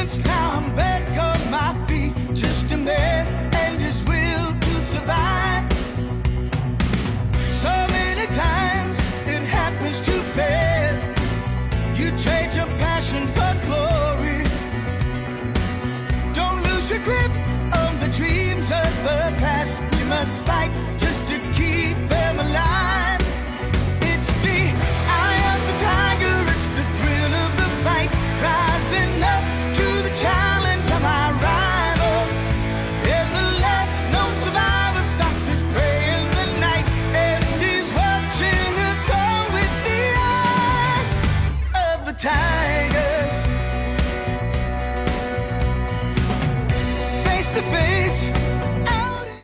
distance, now I'm back on my feet. Just a man and his will to survive. So many times it happens too fast. You trade your passion for glory. Don't lose your grip on the dreams of the past. You must fight